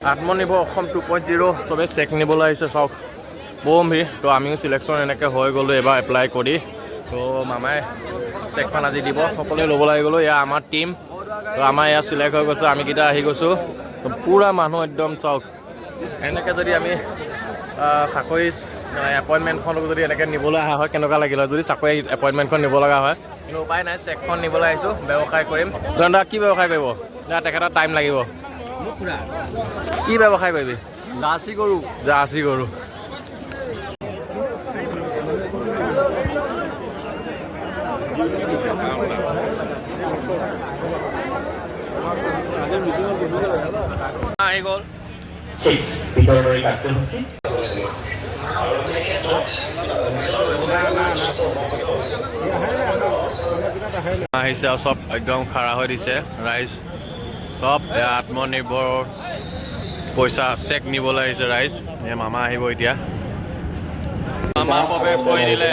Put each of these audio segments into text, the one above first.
আত্মনিৰ্ভৰ অসম 2.0 চবে চেক নিবলৈ আহিছে চাওক বম ভিৰ তো আমিও সিলেকশ্যন এনেকৈ হৈ গ'লোঁ এবাৰ এপ্লাই কৰি তো মামাই চেকখন আজি দিব সকলোৱে ল'ব লাগি গ'লোঁ এয়া আমাৰ টিম তো আমাৰ এয়া চিলেক্ট হৈ গৈছে আমিকেইটা আহি গৈছোঁ তো পূৰা মানুহ একদম চাওক এনেকৈ যদি আমি চাকৰি এপইণ্টমেণ্টখন যদি এনেকৈ নিবলৈ অহা হয় কেনেকুৱা লাগিল হয় যদি চাকৰি এপইণ্টমেণ্টখন নিব লগা হয় কিন্তু উপায় নাই চেকখন নিবলৈ আহিছোঁ ব্যৱসায় কৰিম জনতা কি ব্যৱসায় কৰিব তেখেতৰ টাইম লাগিব কি ব্যৱসায় কৰিবি জাৰ্চি গৰু জাৰ্চি গৰু আহি গ'ল আহিছে আৰু চব একদম খাৰা হৈ দিছে ৰাইজ চব আত্মনিৰ্ভৰ পইচা চেক নিবলৈ আহিছে ৰাইজ মামা আহিব এতিয়া মামা প্ৰৱেশ কৰি দিলে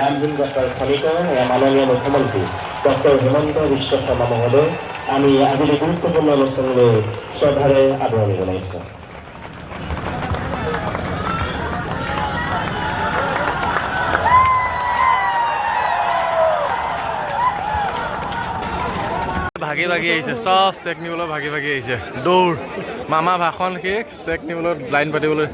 মাননীয় মুখ্যমন্ত্ৰী ডক্টৰ হিমন্ত বিশ্ব শৰ্মা মহোদয় আমি আজিৰ গুৰুত্বপূৰ্ণ অনুষ্ঠানলৈ শ্ৰদ্ধাৰে আদৰণি জনাইছোঁ ভাগি ভাগি আহিছে চব চেক নিবলৈ ভাগি ভাগি আহিছে দৌৰ মামা ভাষণ শেষ চেক নিবলৈ লাইন পাতিবলৈ